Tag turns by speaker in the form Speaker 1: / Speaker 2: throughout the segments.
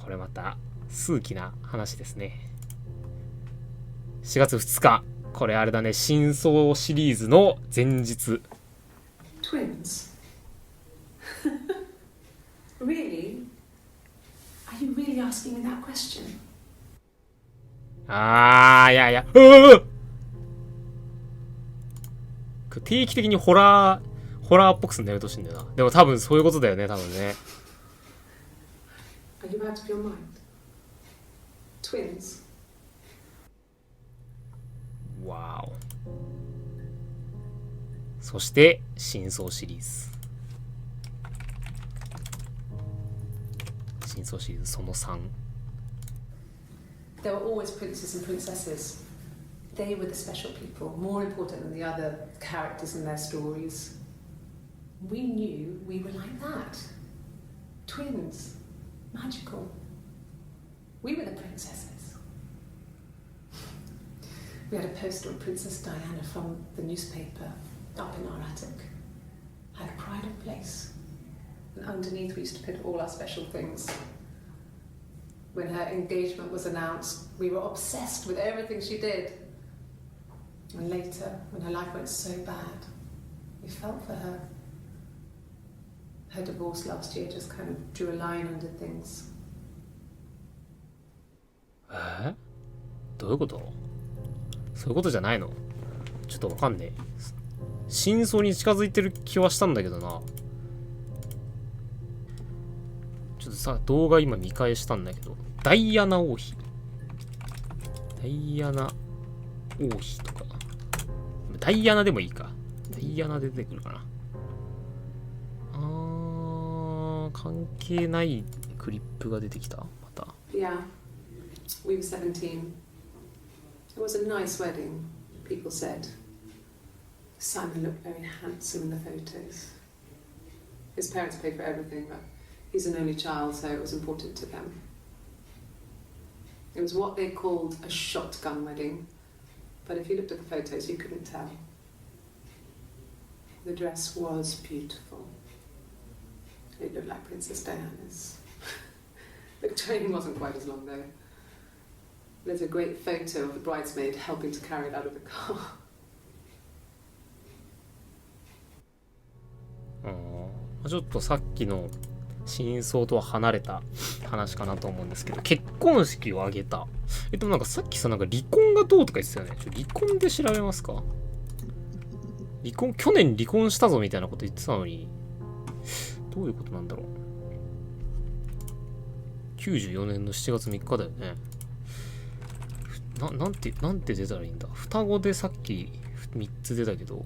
Speaker 1: これまた数奇な話ですね。4月2日、これあれだね、真相シリーズの前日。
Speaker 2: Twins? Really? Are you really asking me that question?
Speaker 1: いやいや、定期的にホラーっぽくすんのやめてほしいんだよな。でも多分そういうことだよね、多分ね。
Speaker 2: Are you out of your mind? Twins?
Speaker 1: わお。そして真相シリーズ。真相シリーズその3。
Speaker 2: There were always princes and princesses. They were the special people, more important than the other characters in their stories. We knew we were like that. Twins. Magical. We were the princesses. We had a poster of Princess Diana from the newspaper up in our attic. Had a pride of place. And underneath we used to put all our special things. When her engagement was announced, we were obsessed with everything she did. And later, when her life went so bad, we felt for her. Her divorce last year just kind of drew a line under things.
Speaker 1: どういうこと？そういうことじゃないの？ちょっとわかんねえ。真相に近づいてる気はしたんだけどな。ちょっとさ、動画今見返したんだけど、ダイアナ王妃。ダイアナ王妃とか。ダイアナでもいいか。ダイアナ出てくるかな。関係ないクリップが出てきた。また。
Speaker 2: Yeah, we were 17. It was a nice wedding, people said. Simon looked very handsome in the photos. His parents paid for everything, but he's an only child, so it was important to them. It was what they called a shotgun wedding, but if you looked at the photos, you couldn't tell. The dress was beautiful. It looked like Princess Diana's. The train wasn't quite as long, though. There's a great photo of the bridesmaid helping to carry it out of the car.
Speaker 1: ちょっとさっきの真相とは離れた話かなと思うんですけど、結婚式を挙げた。でもなんかさっきさ、なんか離婚がどうとか言ってたよね。離婚で調べますか？去年離婚したぞみたいなこと言ってたのに、どういうことなんだろう。94年の7月3日だよね。なんて出たらいいんだ。双子でさっき3つ出たけど。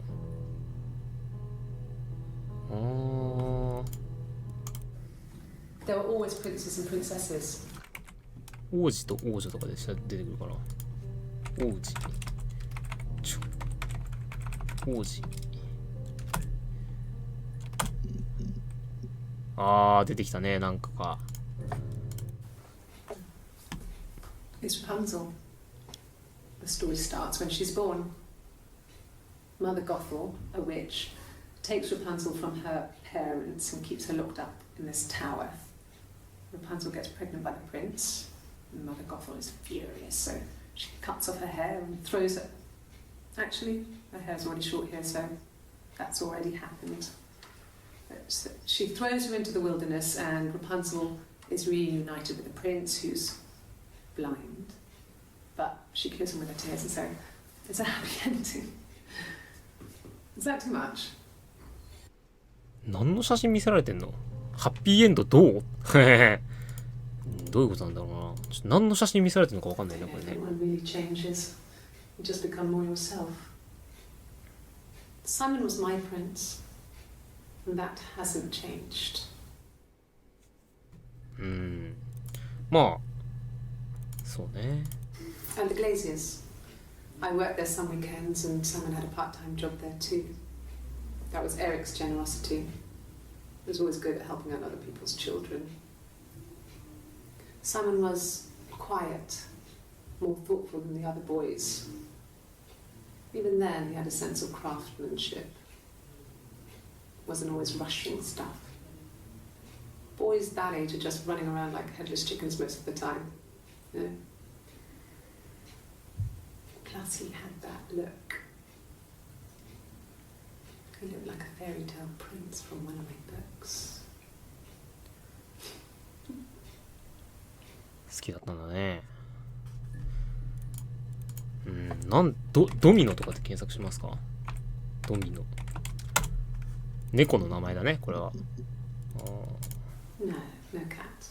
Speaker 2: There were always princes and princesses.
Speaker 1: 王子と王女とかで出てくるかな。王子。王子。出てきたね、なんかか。
Speaker 2: It's Rapunzel. The story starts when she's born. Mother Gothel, a witch, takes Rapunzel from her parents and keeps her locked up in this tower. Rapunzel gets pregnant by the prince, and Mother Gothel is furious, so she cuts off her hair and throws it. Actually, her hair's already short here, so that's already happened. So she throws her into the wilderness, and Rapunzel is reunited with the prince, who's blind, but she kills him with her tears, and so it's a happy ending. Is that too much?
Speaker 1: 何の写真見せられてんの？ハッピーエンドどう？どういうことなんだろうな。ちょっと何の写真見せられてるのかわかんないね、これね。
Speaker 2: Everyone really changes. You just become more yourself. Simon was my prince, and that hasn't changed.
Speaker 1: まあ、そうね。
Speaker 2: And the Glaziers. I worked there some weekends, and Simon had a part-time job there too. That was Eric's generosity. He was always good at helping out other people's children. Simon was quiet, more thoughtful than the other boys. Even then, he had a sense of craftsmanship. Wasn't always rushing stuff. boys that age are just running around like headless chickens most of the time. You know? Plus he had that look. He looked like a fairy tale prince from one of my books.
Speaker 1: 好きだったんだね。ドミノとかって検索しますか？ドミノ。猫の名前だね、これは。
Speaker 2: No, no cat.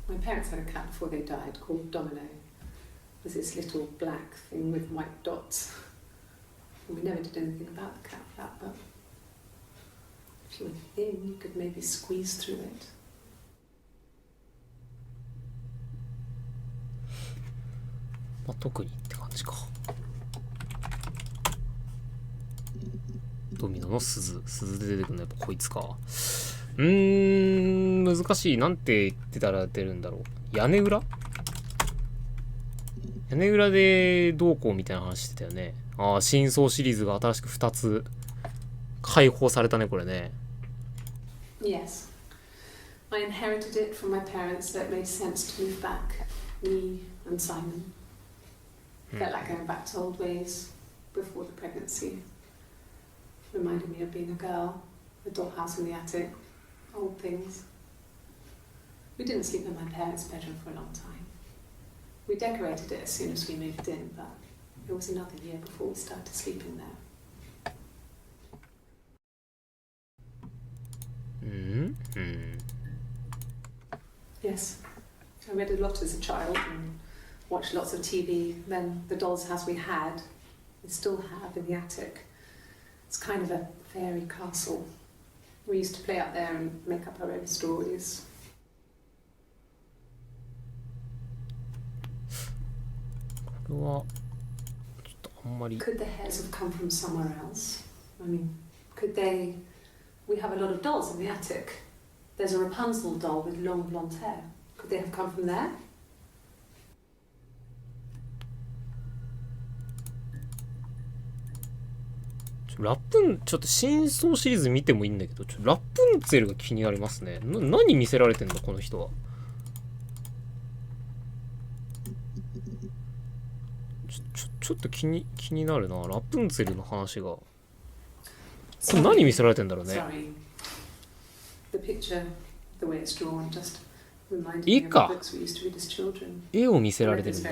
Speaker 2: My parents had a cat before they died called Domino. It was this little black thing with white dots. And we never did anything about the cat flap, but if you were thin, you could maybe squeeze through it.
Speaker 1: まあ、特にって感じか。ドミノの鈴で出てくるのやっぱこいつか。難しい。なんて言ってたら出るんだろう。屋根裏でどうこうみたいな話してたよね。ああ、真相シリーズが新しく2つ解放されたね、これね。
Speaker 2: Yes. I inherited it from my parents, so it made sense to move back. Me and Simon. Felt like going back to old ways before the pregnancy. Reminded me of being a girl, a dollhouse in the attic, old things. We didn't sleep in my parents' bedroom for a long time. We decorated it as soon as we moved in, but it was another year before we started sleeping there. Yes, I read a lot as a child and watched lots of TV. Then the doll's house we had, we still have in the attic. It's kind of a fairy castle. We used to play out there and make up our own stories.
Speaker 1: これはちょっとあんまり。
Speaker 2: Could the hairs have come from somewhere else? I mean, could they? We have a lot of dolls in the attic. There's a Rapunzel doll with long blonde hair. Could they have come from there?
Speaker 1: ちょっと真相シリーズ見てもいいんだけど、ラプンツェルが気になりますね。何見せられてんだこの人は。ちょっと気になるな。ラプンツェルの話が。これ何見せられてんだろうね。絵か。絵を見せられてるんだ。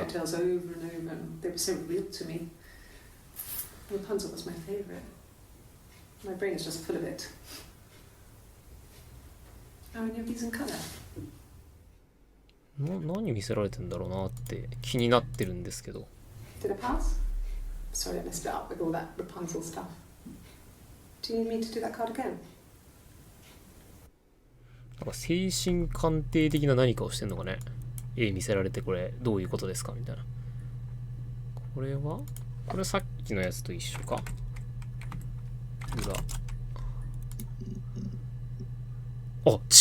Speaker 2: Rapunzel was my favourite. My brain is just full of it. Are any of these in colour?
Speaker 1: 何見せられてんだろうなって気になってるんですけど。
Speaker 2: Did I pass? Sorry, I messed it up with all that Rapunzel stuff. Do you need me to do that card again?
Speaker 1: なんか精神鑑定的な何かをしてんのかね。絵見せられてこれどういうことですかみたいな。これさっきのやつと一緒か。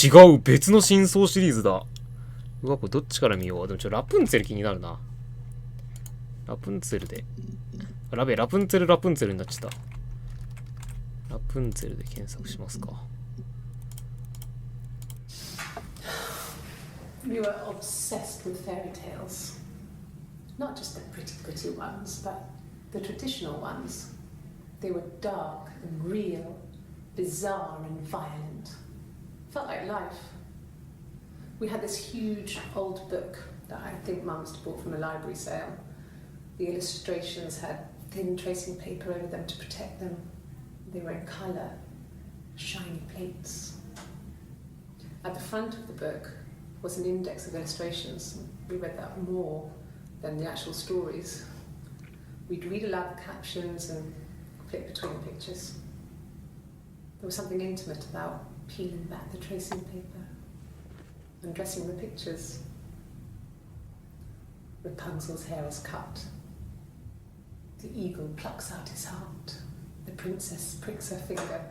Speaker 1: 違う、別の真相シリーズだ。うわ、これどっちから見よう。でもラプンツェル気になるな。ラプンツェルで。ラプンツェルになっちゃった。ラプンツェルで検索しますか。
Speaker 2: We were obsessed with fairy tales. Not just the pretty ones, but the traditional ones. They were dark and real, bizarre and violent. Felt like life. We had this huge old book that I think Mum must have bought from a library sale. The illustrations had thin tracing paper over them to protect them. They were in colour, shiny plates. At the front of the book was an index of illustrations. We read that more than the actual stories. We'd read aloud the captions and flip between the pictures. There was something intimate about peeling back the tracing paper, undressing the pictures. Rapunzel's hair is cut. The eagle plucks out his heart. The princess pricks her finger.